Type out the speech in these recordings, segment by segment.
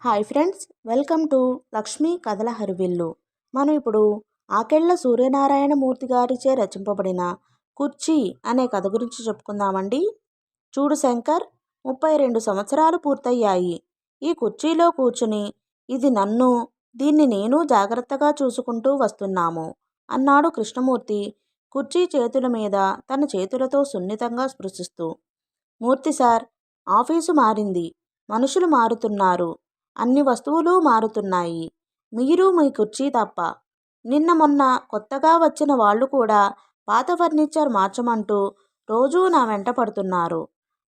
Hi friends, welcome to Lakshmi కథల హరివిల్లు. మనం ఇప్పుడు ఆకెళ్ల సూర్యనారాయణమూర్తి గారిచే రచింపబడిన కుర్చీ అనే కథ గురించి చెప్పుకుందామండి. చూడు శంకర్, 32 సంవత్సరాలు పూర్తయ్యాయి. ఈ కుర్చీలో కూర్చుని ఇది నన్ను, దీన్ని నేను జాగ్రత్తగా చూసుకుంటూ వస్తున్నాము అన్నాడు కృష్ణమూర్తి కుర్చీ చేతుల మీద తన చేతులతో సున్నితంగా స్పృశిస్తూ. మూర్తి సార్, ఆఫీసు మారింది, మనుషులు మారుతున్నారు, అన్ని వస్తువులు మారుతున్నాయి. మీరు మీ కుర్చీ తప్ప. నిన్న మొన్న కొత్తగా వచ్చిన వాళ్ళు కూడా పాత ఫర్నిచర్ మార్చమంటూ రోజూ నా వెంట పడుతున్నారు.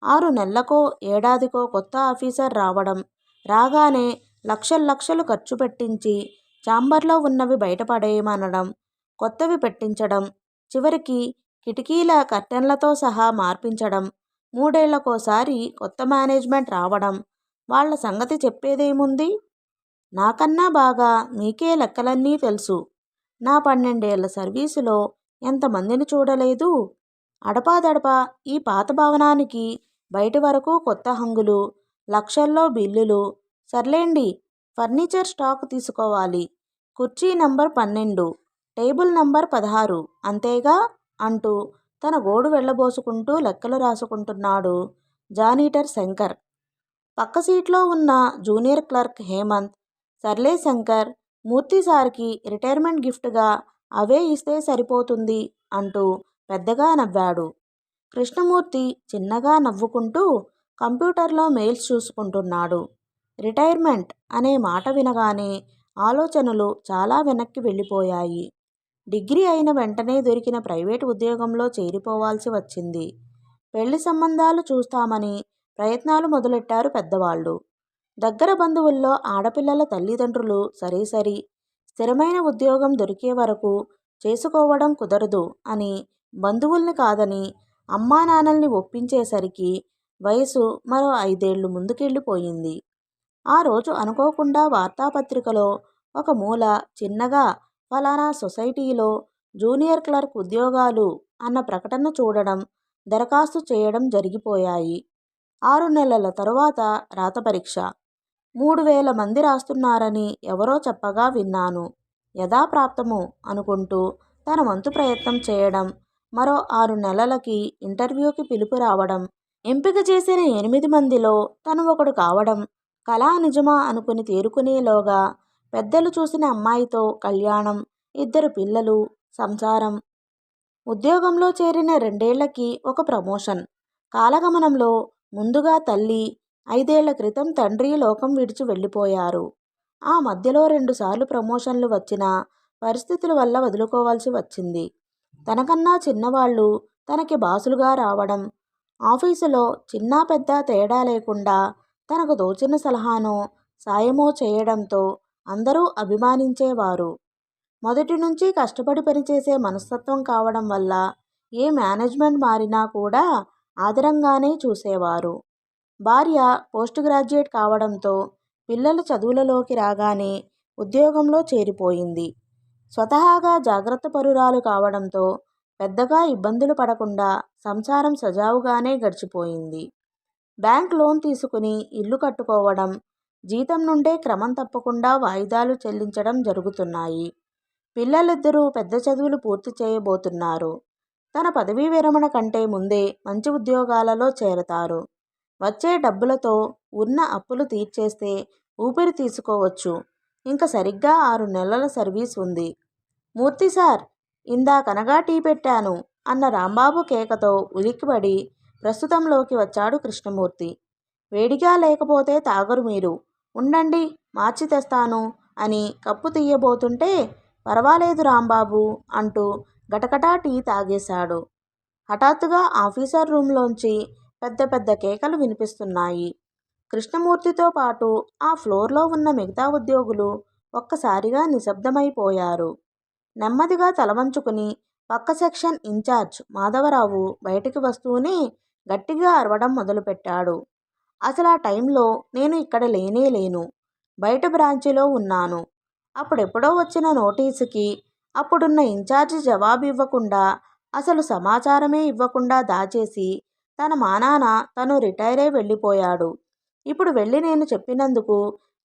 6 నెలలకో ఏడాదికో కొత్త ఆఫీసర్ రావడం, రాగానే లక్షలు ఖర్చు పెట్టించి ఛాంబర్లో ఉన్నవి బయటపడేయమనడం, కొత్తవి పెట్టించడం, చివరికి కిటికీల కర్టెన్లతో సహా మార్పించడం, 3 ఏళ్లకోసారి కొత్త మేనేజ్మెంట్ రావడం. వాళ్ళ సంగతి చెప్పేదేముంది? నాకన్నా బాగా మీకే లెక్కలన్నీ తెలుసు. నా 12 ఏళ్ల సర్వీసులో ఎంతమందిని చూడలేదు? అడపాదడపా ఈ పాత భవనానికి బయటి వరకు కొత్త హంగులు, లక్షల్లో బిల్లులు. సర్లేండి, ఫర్నిచర్ స్టాక్ తీసుకోవాలి. కుర్చీ నంబర్ 12, టేబుల్ నంబర్ 16 అంతేగా అంటూ తన గోడు వెళ్ళబోసుకుంటూ లెక్కలు రాసుకుంటున్నాడు జానీటర్ శంకర్. పక్క సీట్లో ఉన్న జూనియర్ క్లర్క్ హేమంత్, సర్లే శంకర్, మూర్తి సార్కి రిటైర్మెంట్ గిఫ్ట్గా అవే ఇస్తే సరిపోతుంది అంటూ పెద్దగా నవ్వాడు. కృష్ణమూర్తి చిన్నగా నవ్వుకుంటూ కంప్యూటర్లో మెయిల్స్ చూసుకుంటున్నాడు. రిటైర్మెంట్ అనే మాట వినగానే ఆలోచనలు చాలా వెనక్కి వెళ్ళిపోయాయి. డిగ్రీ అయిన వెంటనే దొరికిన ప్రైవేటు ఉద్యోగంలో చేరిపోవాల్సి వచ్చింది. పెళ్లి సంబంధాలు చూస్తామని ప్రయత్నాలు మొదలెట్టారు పెద్దవాళ్ళు. దగ్గర బంధువుల్లో ఆడపిల్లల తల్లిదండ్రులు సరేసరి, స్థిరమైన ఉద్యోగం దొరికే వరకు చేసుకోవడం కుదరదు అని బంధువుల్ని కాదని అమ్మా నాన్నల్ని ఒప్పించేసరికి వయసు మరో 5 ఏళ్లు ముందుకెళ్ళిపోయింది. ఆ రోజు అనుకోకుండా వార్తాపత్రికలో ఒక మూల చిన్నగా ఫలానా సొసైటీలో జూనియర్ క్లర్క్ ఉద్యోగాలు అన్న ప్రకటన చూడడం, దరఖాస్తు చేయడం జరిగిపోయాయి. 6 నెలల తరువాత రాత పరీక్ష. 3000 మంది రాస్తున్నారని ఎవరో చెప్పగా విన్నాను. యథాప్రాప్తము అనుకుంటూ తన వంతు ప్రయత్నం చేయడం, మరో 6 నెలలకి ఇంటర్వ్యూకి పిలుపు రావడం, ఎంపిక చేసిన 8 మందిలో తను ఒకడు కావడం, కళా నిజమా అనుకుని తేరుకునేలోగా పెద్దలు చూసిన అమ్మాయితో కళ్యాణం, 2 పిల్లలు, సంసారం. ఉద్యోగంలో చేరిన 2 ఏళ్లకి ఒక ప్రమోషన్. కాలగమనంలో ముందుగా తల్లి, 5 ఏళ్ల క్రితం తండ్రి లోకం విడిచి వెళ్ళిపోయారు. ఆ మధ్యలో 2 సార్లు ప్రమోషన్లు వచ్చినా పరిస్థితుల వల్ల వదులుకోవాల్సి వచ్చింది. తనకన్నా చిన్నవాళ్లు తనకి బాసులుగా రావడం, ఆఫీసులో చిన్నా పెద్ద తేడా లేకుండా తనకు తోచిన సలహానో సాయమో చేయడంతో అందరూ అభిమానించేవారు. మొదటి నుంచి కష్టపడి పనిచేసే మనస్తత్వం కావడం వల్ల ఏ మేనేజ్మెంట్ మారినా కూడా ఆదరంగానే చూసేవారు. భార్య పోస్ట్ గ్రాడ్యుయేట్ కావడంతో పిల్లల చదువులలోకి రాగానే ఉద్యోగంలో చేరిపోయింది. స్వతహాగా జాగ్రత్త పరురాలు కావడంతో పెద్దగా ఇబ్బందులు పడకుండా సంసారం సజావుగానే గడిచిపోయింది. బ్యాంక్ లోన్ తీసుకుని ఇల్లు కట్టుకోవడం, జీతం నుండే క్రమం తప్పకుండా వాయిదాలు చెల్లించడం జరుగుతున్నాయి. పిల్లలిద్దరూ పెద్ద చదువులు పూర్తి చేయబోతున్నారు. తన పదవీ విరమణ కంటే ముందే మంచి ఉద్యోగాలలో చేరతారు. వచ్చే డబ్బులతో ఉన్న అప్పులు తీర్చేస్తే ఊపిరి తీసుకోవచ్చు. ఇంక సరిగ్గా 6 నెలల సర్వీస్ ఉంది. మూర్తి సార్, ఇందాకనగా టీ పెట్టాను అన్న రాంబాబు కేకతో ఉలిక్కిపడి ప్రస్తుతంలోకి వచ్చాడు కృష్ణమూర్తి. వేడిగా లేకపోతే తాగరు మీరు, ఉండండి మార్చి తెస్తాను అని కప్పు తీయబోతుంటే, పర్వాలేదు రాంబాబు అంటూ గటగటా టీ తాగేశాడు. హఠాత్తుగా ఆఫీసర్ రూంలోంచి పెద్ద పెద్ద కేకలు వినిపిస్తున్నాయి. కృష్ణమూర్తితో పాటు ఆ ఫ్లోర్లో ఉన్న మిగతా ఉద్యోగులు ఒక్కసారిగా నిశ్శబ్దమైపోయారు. నెమ్మదిగా తలవంచుకుని పక్క సెక్షన్ ఇన్ఛార్జ్ మాధవరావు బయటికి వస్తూనే గట్టిగా అరవడం మొదలుపెట్టాడు. అసలు ఆ టైంలో నేను ఇక్కడ లేను, బయట బ్రాంచిలో ఉన్నాను. అప్పుడెప్పుడో వచ్చిన నోటీసుకి అప్పుడున్న ఇన్ఛార్జి జవాబు ఇవ్వకుండా, అసలు సమాచారమే ఇవ్వకుండా దాచేసి తన మానాన తను రిటైర్ అయి వెళ్ళిపోయాడు. ఇప్పుడు వెళ్ళి నేను చెప్పినందుకు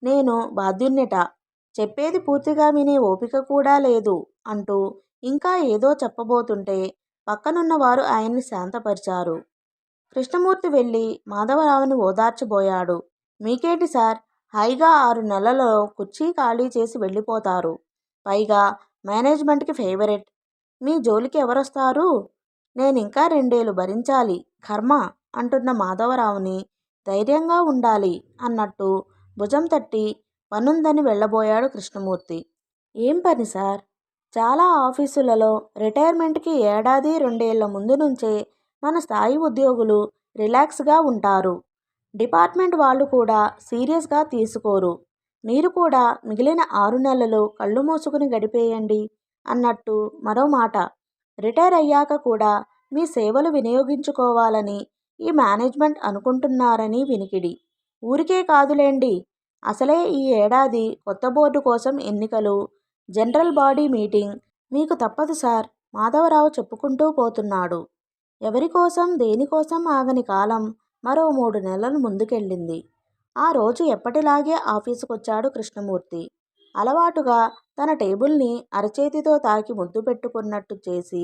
నేను బాధ్యున్నట, చెప్పేది పూర్తిగా వినే ఓపిక కూడా లేదు అంటూ ఇంకా ఏదో చెప్పబోతుంటే పక్కనున్న వారు ఆయన్ని శాంతపరిచారు. కృష్ణమూర్తి వెళ్ళి మాధవరావుని ఓదార్చబోయాడు. మీకేంటి సార్, హాయిగా 6 నెలలలో కుర్చీ ఖాళీ చేసి వెళ్ళిపోతారు. పైగా మేనేజ్మెంట్కి ఫేవరెట్. మీ జోలికి ఎవరొస్తారు? నేనింకా 2 ఏళ్ళు భరించాలి, కర్మ అంటున్న మాధవరావుని ధైర్యంగా ఉండాలి అన్నట్టు భుజం తట్టి పనుందని వెళ్ళబోయాడు కృష్ణమూర్తి. ఏం పని సార్? చాలా ఆఫీసులలో రిటైర్మెంట్కి 1-2 ఏళ్ల ముందు నుంచే మన స్థాయి ఉద్యోగులు రిలాక్స్గా ఉంటారు. డిపార్ట్మెంట్ వాళ్ళు కూడా సీరియస్గా తీసుకోరు. మీరు కూడా మిగిలిన 6 నెలలు కళ్ళు మూసుకుని గడిపేయండి అన్నట్టు మరో మాట. రిటైర్ అయ్యాక కూడా మీ సేవలు వినియోగించుకోవాలని ఈ మేనేజ్మెంట్ అనుకుంటున్నారని వినికిడి. ఊరికే కాదులేండి, అసలే ఈ ఏడాది కొత్త బోర్డు కోసం ఎన్నికలు, జనరల్ బాడీ మీటింగ్. మీకు తప్పదు సార్, మాధవరావు చెప్పుకుంటూ పోతున్నాడు. ఎవరికోసం దేనికోసం ఆగని కాలం మరో 3 నెలలు ముందుకెళ్ళింది. ఆ రోజు ఎప్పటిలాగే ఆఫీసుకొచ్చాడు కృష్ణమూర్తి. అలవాటుగా తన టేబుల్ని అరచేతితో తాకి ముద్దు పెట్టుకున్నట్టు చేసి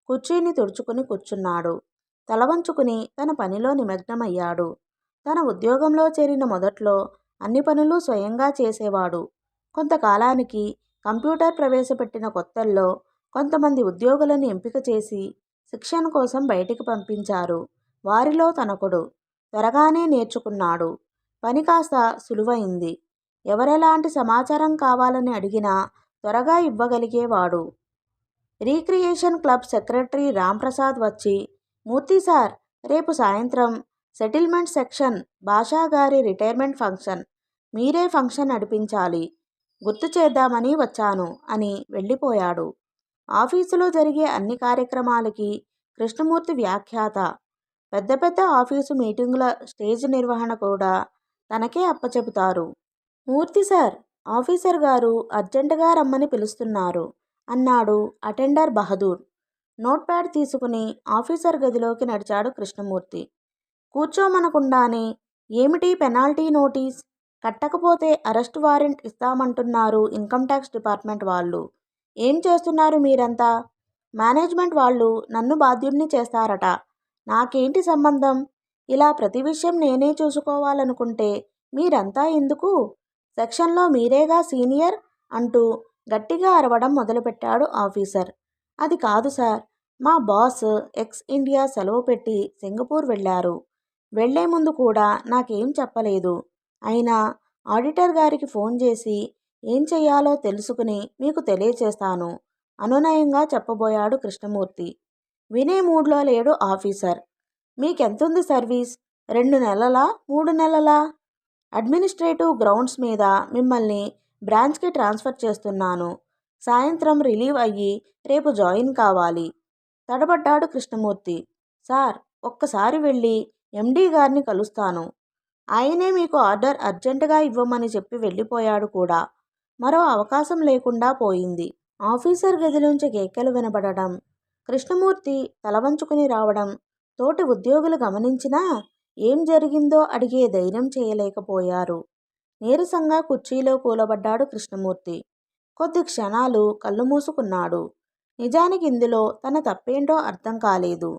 కుర్చీని తుడుచుకుని కూర్చున్నాడు. తలవంచుకుని తన పనిలో నిమగ్నమయ్యాడు. తన ఉద్యోగంలో చేరిన మొదట్లో అన్ని పనులు స్వయంగా చేసేవాడు. కొంతకాలానికి కంప్యూటర్ ప్రవేశపెట్టిన కొత్తల్లో కొంతమంది ఉద్యోగులను ఎంపిక చేసి శిక్షణ కోసం బయటికి పంపించారు. వారిలో తనొకడు. త్వరగానే నేర్చుకున్నాడు. పని కాస్త సులువైంది. ఎవరెలాంటి సమాచారం కావాలని అడిగినా త్వరగా ఇవ్వగలిగేవాడు. రీక్రియేషన్ క్లబ్ సెక్రటరీ రాంప్రసాద్ వచ్చి, మూర్తి సార్, రేపు సాయంత్రం సెటిల్మెంట్ సెక్షన్ భాషాగారి రిటైర్మెంట్ ఫంక్షన్. మీరే ఫంక్షన్ నడిపించాలి. గుర్తు చేద్దామని వచ్చాను అని వెళ్ళిపోయాడు. ఆఫీసులో జరిగే అన్ని కార్యక్రమాలకి కృష్ణమూర్తి వ్యాఖ్యాత. పెద్ద పెద్ద ఆఫీసు మీటింగుల స్టేజ్ నిర్వహణ కూడా తనకే అప్పచెపుతారు. మూర్తి సార్, ఆఫీసర్ గారు అర్జెంటుగా రమ్మని పిలుస్తున్నారు అన్నాడు అటెండర్ బహదూర్. నోట్ ప్యాడ్ తీసుకుని ఆఫీసర్ గదిలోకి నడిచాడు కృష్ణమూర్తి. కూర్చోమనకుండానే, ఏమిటి పెనాల్టీ నోటీస్? కట్టకపోతే అరెస్ట్ వారెంట్ ఇస్తామంటున్నారు ఇన్కమ్ ట్యాక్స్ డిపార్ట్మెంట్ వాళ్ళు. ఏం చేస్తున్నారు మీరంతా? మేనేజ్మెంట్ వాళ్ళు నన్ను బాధ్యుణ్ణి చేస్తారట. నాకేంటి సంబంధం? ఇలా ప్రతి విషయం నేనే చూసుకోవాలనుకుంటే మీరంతా ఎందుకు? సెక్షన్లో మీరేగా సీనియర్ అంటూ గట్టిగా అరవడం మొదలుపెట్టాడు ఆఫీసర్. అది కాదు సార్, మా బాస్ ఎక్స్ ఇండియా సెలవు పెట్టి సింగపూర్ వెళ్ళారు. వెళ్లే ముందు కూడా నాకేం చెప్పలేదు. అయినా ఆడిటర్ గారికి ఫోన్ చేసి ఏం చెయ్యాలో తెలుసుకుని మీకు తెలియచేస్తాను అనునయంగా చెప్పబోయాడు కృష్ణమూర్తి. వినే మూడ్లో లేడు ఆఫీసర్. మీకెంతుంది సర్వీస్? 2 నెలలా 3 నెలలా? అడ్మినిస్ట్రేటివ్ గ్రౌండ్స్ మీద మిమ్మల్ని బ్రాంచ్కి ట్రాన్స్ఫర్ చేస్తున్నాను. సాయంత్రం రిలీవ్ అయ్యి రేపు జాయిన్ కావాలి. తడబడ్డాడు కృష్ణమూర్తి. సార్, ఒక్కసారి వెళ్ళి ఎండీ గారిని కలుస్తాను. ఆయనే మీకు ఆర్డర్ అర్జెంటుగా ఇవ్వమని చెప్పి వెళ్ళిపోయాడు కూడా. మరో అవకాశం లేకుండా పోయింది. ఆఫీసర్ గదిలోంచి కేకలు వినబడడం, కృష్ణమూర్తి తలవంచుకుని రావడం తోటి ఉద్యోగులు గమనించినా ఏం జరిగిందో అడిగే ధైర్యం చేయలేకపోయారు. నీరసంగా కుర్చీలో కూలబడ్డాడు కృష్ణమూర్తి. కొద్ది క్షణాలు కళ్ళు మూసుకున్నాడు. నిజానికి ఇందులో తన తప్పేంటో అర్థం కాలేదు.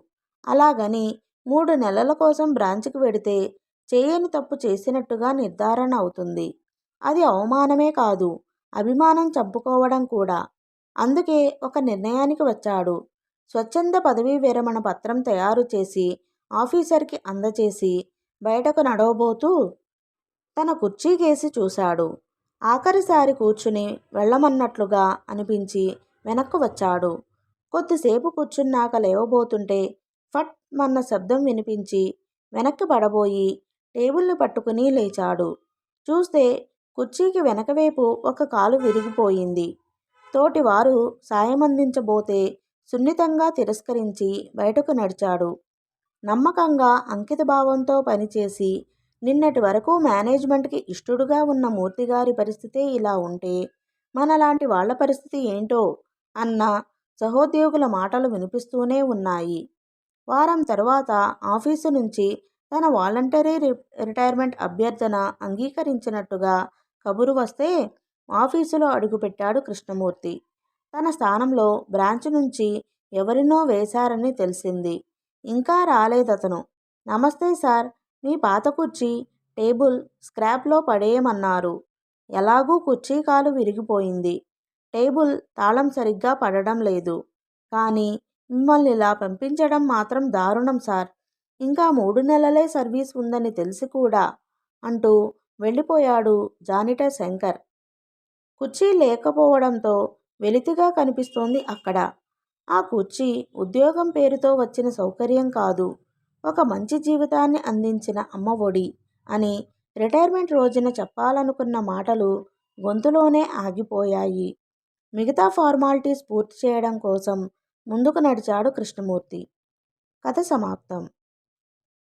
అలాగని 3 నెలల కోసం బ్రాంచ్కి వెడితే చేయని తప్పు చేసినట్టుగా నిర్ధారణ అవుతుంది. అది అవమానమే కాదు, అభిమానం చంపుకోవడం కూడా. అందుకే ఒక నిర్ణయానికి వచ్చాడు. స్వచ్ఛంద పదవీ విరమణ పత్రం తయారు చేసి ఆఫీసర్కి అందచేసి బయటకు నడవబోతూ తన కుర్చీకేసి చూశాడు. ఆఖరిసారి కూర్చుని వెళ్ళమన్నట్లుగా అనిపించి వెనక్కు వచ్చాడు. కొద్దిసేపు కూర్చున్నాక లేవబోతుంటే ఫట్ మన్న శబ్దం వినిపించి వెనక్కి పడబోయి టేబుల్ని పట్టుకుని లేచాడు. చూస్తే కుర్చీకి వెనకవైపు ఒక కాలు విరిగిపోయింది. తోటివారు సాయమందించబోతే సున్నితంగా తిరస్కరించి బయటకు నడిచాడు. నమ్మకంగా అంకితభావంతో పనిచేసి నిన్నటి వరకు మేనేజ్మెంట్కి ఇష్టడుగా ఉన్న మూర్తిగారి పరిస్థితే ఇలా ఉంటే మనలాంటి వాళ్ల పరిస్థితి ఏంటో అన్న సహోద్యోగుల మాటలు వినిపిస్తూనే ఉన్నాయి. వారం తరువాత ఆఫీసు నుంచి తన వాలంటరీ రిటైర్మెంట్ అభ్యర్థన అంగీకరించినట్టుగా కబురు వస్తే ఆఫీసులో అడుగుపెట్టాడు కృష్ణమూర్తి. తన స్థానంలో బ్రాంచ్ నుంచి ఎవరినో వేశారని తెలిసింది. ఇంకా రాలేదతను. నమస్తే సార్, మీ పాత కుర్చీ, టేబుల్ స్క్రాప్లో పడేయమన్నారు. ఎలాగూ కుర్చీ కాలు విరిగిపోయింది. టేబుల్ తాళం సరిగ్గా పడడం లేదు. కానీ మిమ్మల్ని ఇలా పంపించడం మాత్రం దారుణం సార్. ఇంకా 3 నెలలే సర్వీస్ ఉందని తెలిసి కూడా అంటూ వెళ్ళిపోయాడు జానిటర్ శంకర్. కుర్చీ లేకపోవడంతో వెలితిగా కనిపిస్తోంది అక్కడ. ఆ కుర్చీ ఉద్యోగం పేరుతో వచ్చిన సౌకర్యం కాదు, ఒక మంచి జీవితాన్ని అందించిన అమ్మ ఒడి అని రిటైర్మెంట్ రోజున చెప్పాలనుకున్న మాటలు గొంతులోనే ఆగిపోయాయి. మిగతా ఫార్మాలిటీస్ పూర్తి చేయడం కోసం ముందుకు నడిచాడు కృష్ణమూర్తి. కథ సమాప్తం.